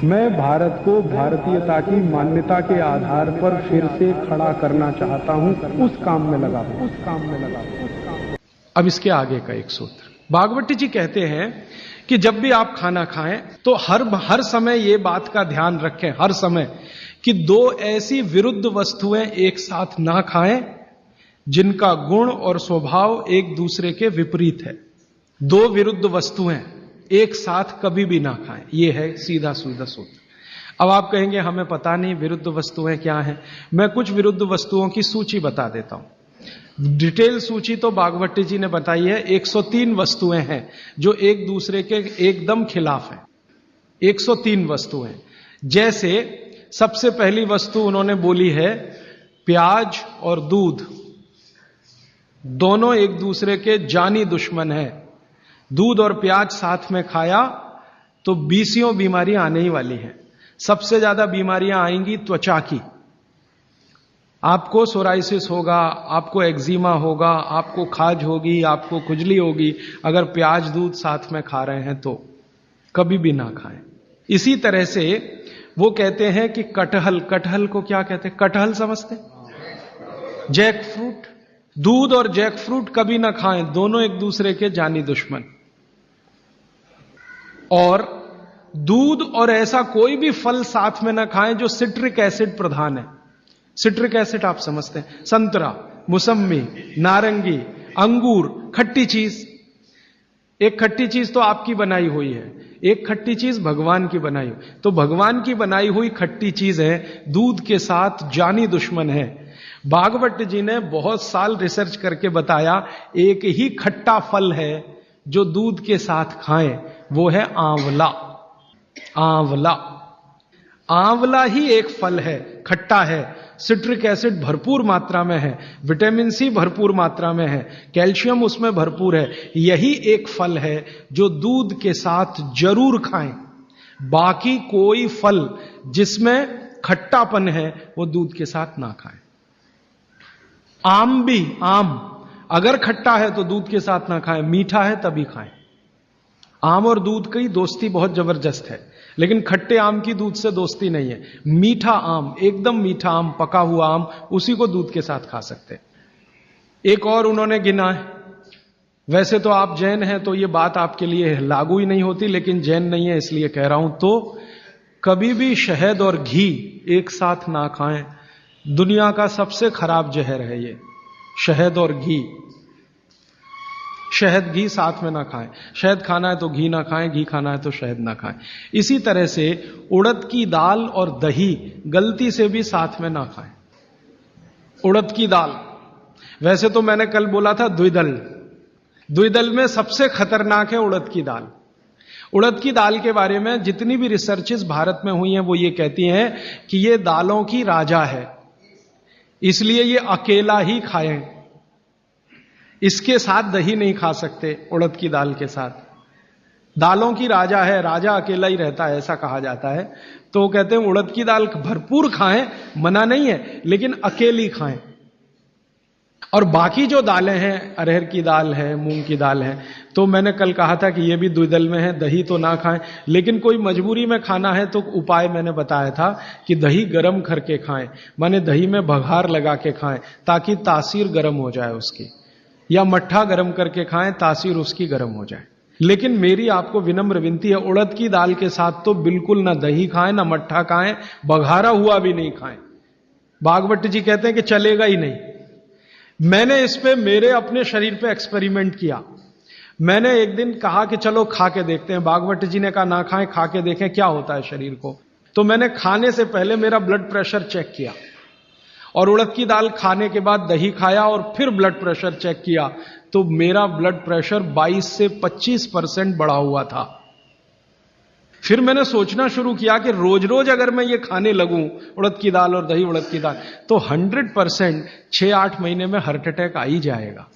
मैं भारत को भारतीयता की मान्यता के आधार पर फिर से खड़ा करना चाहता हूं, उस काम में लगा हूं। अब इसके आगे का एक सूत्र भागवती जी कहते हैं कि जब भी आप खाना खाएं तो हर समय ये बात का ध्यान रखें, हर समय, कि दो ऐसी विरुद्ध वस्तुएं एक साथ ना खाएं जिनका गुण और स्वभाव एक दूसरे के विपरीत है। दो विरुद्ध वस्तुएं एक साथ कभी भी ना खाएं, यह है सीधा सीधा सूत्र। अब आप कहेंगे हमें पता नहीं विरुद्ध वस्तुएं क्या हैं। मैं कुछ विरुद्ध वस्तुओं की सूची बता देता हूं। डिटेल सूची तो भागवती जी ने बताई है। 103 वस्तुएं हैं जो एक दूसरे के एकदम खिलाफ हैं। 103 वस्तुएं। जैसे सबसे पहली वस्तु उन्होंने बोली है प्याज और दूध, दोनों एक दूसरे के जानी दुश्मन हैं। दूध और प्याज साथ में खाया तो 20 बीमारियां आने ही वाली हैं। सबसे ज्यादा बीमारियां आएंगी त्वचा की। आपको सोराइसिस होगा, आपको एक्जिमा होगा, आपको खाज होगी, आपको खुजली होगी अगर प्याज दूध साथ में खा रहे हैं तो कभी भी ना खाएं। इसी तरह से वो कहते हैं कि कटहल को क्या कहते हैं? कटहल समझते? Jack fruit. दूध और जैक फ्रूट कभी ना खाएं, दोनों एक दूसरे के जानी दुश्मन। और दूध और ऐसा कोई भी फल साथ में ना खाएं जो सिट्रिक एसिड प्रधान है। सिट्रिक एसिड आप समझते हैं? संतरा, मौसम्मी, नारंगी, अंगूर, खट्टी चीज। एक खट्टी चीज तो आपकी बनाई हुई है, एक खट्टी चीज भगवान की बनाई हुई। तो भगवान की बनाई हुई खट्टी चीज है, दूध के साथ जानी दुश्मन है। भागवत जी ने बहुत साल रिसर्च करके बताया एक ही खट्टा फल है जो दूध के साथ खाएं, वो है आंवला। आंवला, आंवला ही एक फल है, खट्टा है, सिट्रिक एसिड भरपूर मात्रा में है, विटामिन सी भरपूर मात्रा में है, कैल्शियम उसमें भरपूर है। यही एक फल है जो दूध के साथ जरूर खाएं। बाकी कोई फल जिसमें खट्टापन है वो दूध के साथ ना खाएं। आम भी, आम अगर खट्टा है तो दूध के साथ ना खाएं, मीठा है तभी खाएं। आम और दूध की दोस्ती बहुत जबरदस्त है, लेकिन खट्टे आम की दूध से दोस्ती नहीं है। मीठा आम, एकदम मीठा आम, पका हुआ आम, उसी को दूध के साथ खा सकते हैं। एक और उन्होंने गिना है। वैसे तो आप जैन हैं तो ये बात आपके लिए लागू ही नहीं होती, लेकिन जैन नहीं है इसलिए कह रहा हूं। तो कभी भी शहद और घी एक साथ ना खाएं। दुनिया का सबसे खराब जहर है ये, शहद और घी। शहद घी साथ में ना खाएं। शहद खाना है तो घी ना खाएं, घी खाना है तो शहद ना खाएं। इसी तरह से उड़द की दाल और दही गलती से भी साथ में ना खाएं। उड़द की दाल, वैसे तो मैंने कल बोला था द्विदल, द्विदल में सबसे खतरनाक है उड़द की दाल। उड़द की दाल के बारे में जितनी भी रिसर्चेस भारत में हुई हैं वो ये कहती हैं कि ये दालों की राजा है, इसलिए ये अकेला ही खाएं। इसके साथ दही नहीं खा सकते, उड़द की दाल के साथ। दालों की राजा है, राजा अकेला ही रहता है ऐसा कहा जाता है। तो वो कहते हैं उड़द की दाल भरपूर खाएं, मना नहीं है, लेकिन अकेली खाएं। और बाकी जो दालें हैं, अरहर की दाल है, मूंग की दाल है, तो मैंने कल कहा था कि ये भी द्विदल में है, दही तो ना खाएं। लेकिन कोई मजबूरी में खाना है तो उपाय मैंने बताया था कि दही गर्म करके खाएं, माने दही में बघार लगा के खाएं ताकि तासीर गर्म हो जाए उसकी, या मट्ठा गर्म करके खाएं तासीर उसकी गर्म हो जाए। लेकिन मेरी आपको विनम्र विनती है, उड़द की दाल के साथ तो बिल्कुल ना दही खाएं, ना मट्ठा खाएं, बघारा हुआ भी नहीं खाएं। भागवत जी कहते हैं कि चलेगा ही नहीं। मैंने इस पे मेरे अपने शरीर पे एक्सपेरिमेंट किया। मैंने एक दिन कहा कि चलो खा के देखते हैं। भागवत जी ने कहा ना खाएं, खा के देखें क्या होता है शरीर को। तो मैंने खाने से पहले मेरा ब्लड प्रेशर चेक किया, और उड़द की दाल खाने के बाद दही खाया और फिर ब्लड प्रेशर चेक किया, तो मेरा ब्लड प्रेशर 22 से 25% बढ़ा हुआ था। फिर मैंने सोचना शुरू किया कि रोज रोज अगर मैं ये खाने लगूं उड़द की दाल और दही उड़द की दाल, तो 100% 6-8 महीने में हार्ट अटैक आ ही जाएगा।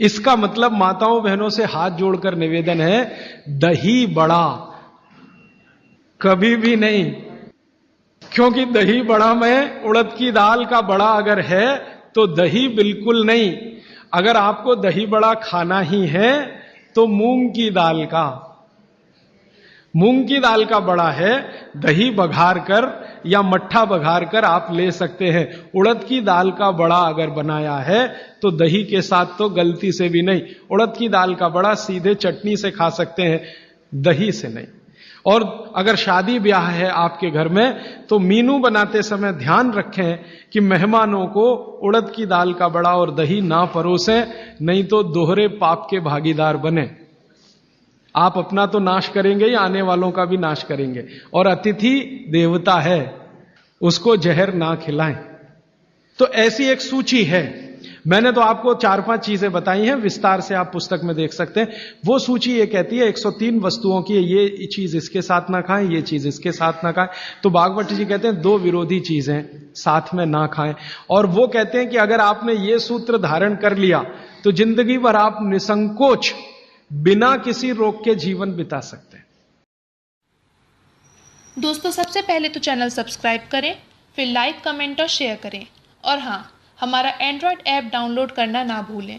इसका मतलब माताओं बहनों से हाथ जोड़कर निवेदन है, दही बड़ा कभी भी नहीं, क्योंकि दही बड़ा में उड़द की दाल का बड़ा अगर है तो दही बिल्कुल नहीं। अगर आपको दही बड़ा खाना ही है तो मूंग की दाल का। मूंग की दाल का बड़ा है, दही बघार कर या मट्ठा बघार कर आप ले सकते हैं। उड़द की दाल का बड़ा अगर बनाया है तो दही के साथ तो गलती से भी नहीं। उड़द की दाल का बड़ा सीधे चटनी से खा सकते हैं, दही से नहीं। और अगर शादी ब्याह है आपके घर में तो मीनू बनाते समय ध्यान रखें कि मेहमानों को उड़द की दाल का बड़ा और दही ना परोसें, नहीं तो दोहरे पाप के भागीदार बने। आप अपना तो नाश करेंगे या आने वालों का भी नाश करेंगे। और अतिथि देवता है, उसको जहर ना खिलाएं। तो ऐसी एक सूची है। मैंने तो आपको 4-5 चीजें बताई हैं, विस्तार से आप पुस्तक में देख सकते हैं। वो सूची ये कहती है 103 वस्तुओं की, ये चीज इसके साथ ना खाएं, ये चीज इसके साथ ना खाएं। तो भागवत जी कहते हैं 2 विरोधी चीजें साथ में ना खाएं। और वो कहते हैं कि अगर आपने ये सूत्र धारण कर लिया तो जिंदगी भर आप निसंकोच बिना किसी रोक के जीवन बिता सकते हैं। दोस्तों, सबसे पहले तो चैनल सब्सक्राइब करें, फिर लाइक, कमेंट और शेयर करें। और हाँ, हमारा एंड्रॉयड ऐप डाउनलोड करना ना भूलें।